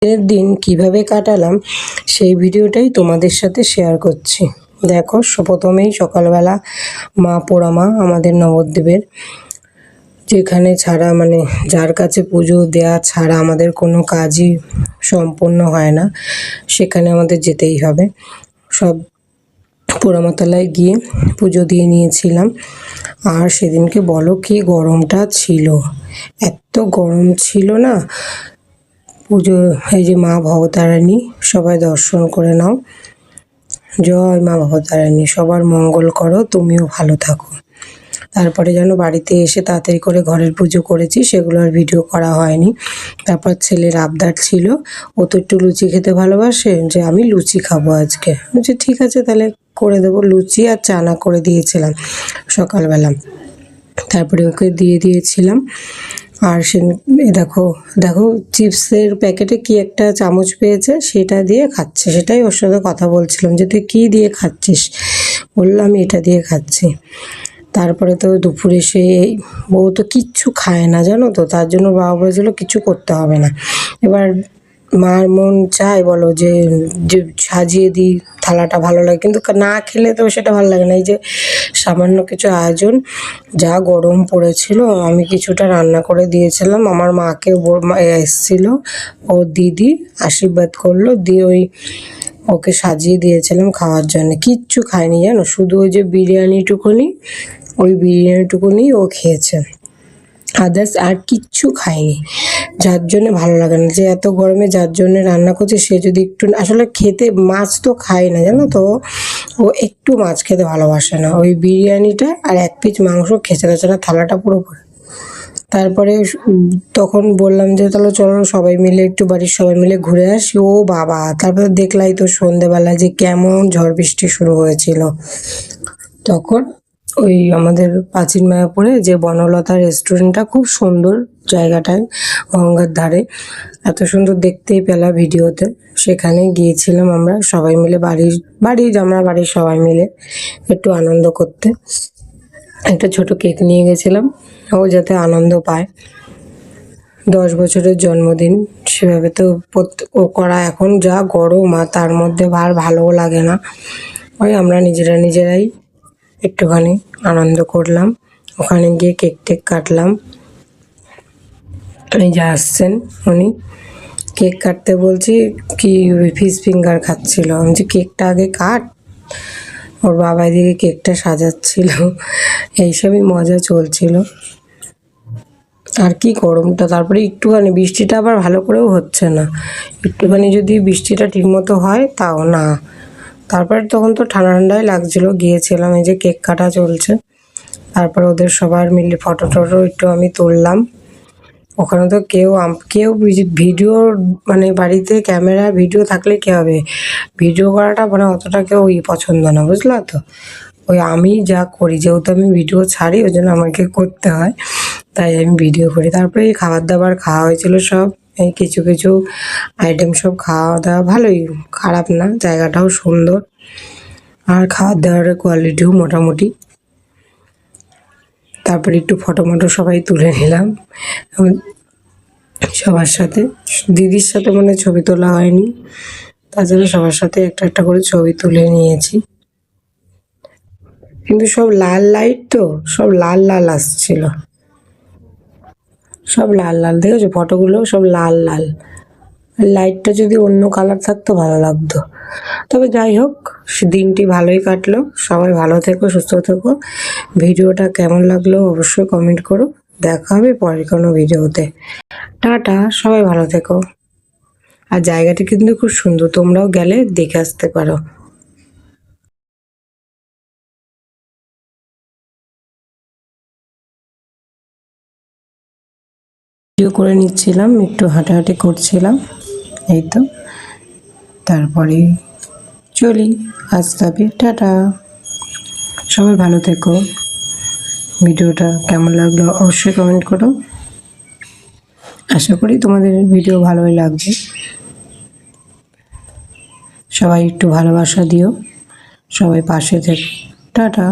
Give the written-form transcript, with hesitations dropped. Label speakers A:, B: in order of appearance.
A: এর দিন কিভাবে কাটালাম সেই ভিডিওটাই তোমাদের সাথে শেয়ার করছি। দেখো, প্রথমেই সকালবেলা মা পোড়ামা আমাদের নবদ্বীপের, যেখানে ছাড়া মানে যার কাছে পুজো দেওয়া ছাড়া আমাদের কোনো কাজই সম্পূর্ণ হয় না, সেখানে আমাদের যেতেই হবে। সব পোড়ামাতলায় গিয়ে পুজো দিয়ে নিয়েছিলাম। আর সেদিনকে বলো কি গরমটা ছিল, এত গরম ছিল না। পুজো, এই যে মা ভবতারিণী, সবাই দর্শন করে নাও। জয় মা ভবতারিণী, সবার মঙ্গল করো, তুমিও ভালো থাকো। তারপরে যেন বাড়িতে এসে তাড়াতাড়ি করে ঘরের পুজো করেছি, সেগুলো আর ভিডিও করা হয়নি। তারপর ছেলের আবদার ছিল, ও তো একটু লুচি খেতে ভালোবাসে, যে আমি লুচি খাবো আজকে। বলছি ঠিক আছে, তাহলে করে দেবো। লুচি আর চানা করে দিয়েছিলাম সকালবেলা, তারপরে ওকে দিয়ে দিয়েছিলাম। আর সে দেখো দেখো চিপসের প্যাকেটে কি একটা চামচ পেয়েছে, সেটা দিয়ে খাচ্ছে। সেটাই ওর সাথে কথা বলছিলাম যে তুই কী দিয়ে খাচ্ছিস, বললাম আমি এটা দিয়ে খাচ্ছি। তারপরে তো দুপুরে সে, বউ তো কিচ্ছু খায় না জানো তো, তার জন্য বাবা বলেছিল কিছু করতে হবে না। এবার মার মন চায় বলো যে সাজিয়ে দিই, থালাটা ভালো লাগে, কিন্তু না খেলে তো সেটা ভালো লাগে না। এই যে সামান্য কিছু আয়োজন, যা গরম পড়েছিল, আমি কিছুটা রান্না করে দিয়েছিলাম। আমার মাকে এসেছিল ওর দিদি, আশীর্বাদ করলো, দিয়ে ওকে সাজিয়ে দিয়েছিলাম খাওয়ার জন্য। কিচ্ছু খায়নি জানো, শুধু ওই যে বিরিয়ানিটুকুনি ও খেয়েছে, আদার্স আর কিচ্ছু খায়নি। যার জন্য ভালো লাগে না, যে এত গরমে যার জন্য রান্না করছে সে যদি একটু, আসলে খেতে, মাছ তো খায় না জানো তো, ও একটু মাছ খেতে ভালোবাসে না। ওই বিরিয়ানিটা আর এক পিস মাংস খেয়েছে, তাছাড়া থালাটা পুরো ভরে। তারপরে তখন বললাম যে তাহলে চলো সবাই মিলে একটু, বাড়ির সবাই মিলে ঘুরে আসি। ও বাবা, তারপরে দেখলাই তো সন্ধেবেলা যে কেমন ঝড় বৃষ্টি শুরু হয়েছিল। তখন ওই আমাদের প্রাচীন মায়াপুরে যে বনলতা রেস্টুরেন্টটা, খুব সুন্দর জায়গাটায়, গঙ্গার ধারে, এত সুন্দর দেখতেই পেলা ভিডিওতে। সেখানে গিয়েছিলাম আমরা সবাই মিলে, আমরা বাড়ির সবাই মিলে একটু আনন্দ করতে। একটা ছোট কেক নিয়ে গেছিলাম, ও যাতে আনন্দ পায়। 10 বছরের জন্মদিন, সেভাবে তো ও করা, এখন যা গরম আর তার মধ্যে ভালোও লাগে না। ওই আমরা নিজেরাই একটুখানি আনন্দ করলাম। ওখানে গিয়ে কেক টেক কাটলাম। এই যে আসছেন উনি, কেক কাটতে বলছি, কি ফিশ ফিঙ্গার খাচ্ছিল। আমি যে কেকটা আগে কাট, ওর বাবা এদিকে কেকটা সাজাচ্ছিল, এইসবই মজা চলছিল। আর কি গরমটা, তারপরে একটুখানি বৃষ্টিটা আবার ভালো করেও হচ্ছে না। একটুখানি যদি বৃষ্টিটা ঠিকমতো হয় তাও না। তারপরে তখন তো ঠান্ডায় লাগছিল, গিয়েছিলাম, এই যে কেক কাটা চলছে। তারপর ওদের সবার মিলে ফটো টটো একটু আমি তুললাম। ওখানে তো কেউ ভিডিও, মানে বাড়িতে ক্যামেরা ভিডিও থাকলে কী হবে, ভিডিও করাটা মানে অতটা কেউ পছন্দ না, বুঝলা তো। ওই আমি যা করি, যেহেতু আমি ভিডিও ছাড়ি, ওই জন্য আমাকে করতে হয়, তাই আমি ভিডিও করি। তারপরে এই খাবার দাবার খাওয়া হয়েছিল সব, এই কিছু আইটেম সব খাওয়া দাওয়া, ভালোই, খারাপ না, জায়গাটাও সুন্দর, আর খাওয়ার দাওয়ার কোয়ালিটিও মোটামুটি। তারপরে একটু ফটো সবাই তুলে নিলাম সবার সাথে। দিদির সাথে মানে ছবি তোলা হয়নি, তাছাড়া সবার সাথে একটা করে ছবি তুলে নিয়েছি। কিন্তু সব লাল লাইট তো, সব লাল আসছিল, সব লাল দেখেছো ফটোগুলো, সব লাল। লাইটটা যদি অন্য কালার থাকতো ভালো লাগতো। তবে যাই হোক, দিনটি ভালোই কাটলো। সবাই ভালো থেকো, সুস্থ থেকো। ভিডিওটা কেমন লাগলো অবশ্যই কমেন্ট করো। দেখা হবে পরের কোনো ভিডিওতে। টাটা, সবাই ভালো থেকো। আর জায়গাটা কিন্তু খুব সুন্দর, তোমরাও গেলে দেখে আসতে পারো। ভিডিও করে নিচ্ছিলাম, একটু হাঁটাহাঁটি করছিলাম, এই তো। তারপরে চলি, আসতে হবে। টাটা, সবাই ভালো থেকো। ভিডিওটা কেমন লাগলো অবশ্যই কমেন্ট করো। আশা করি তোমাদের ভিডিও ভালোই লাগবে। সবাই একটু ভালোবাসা দিও, সবাই পাশে থেকো। টাটা।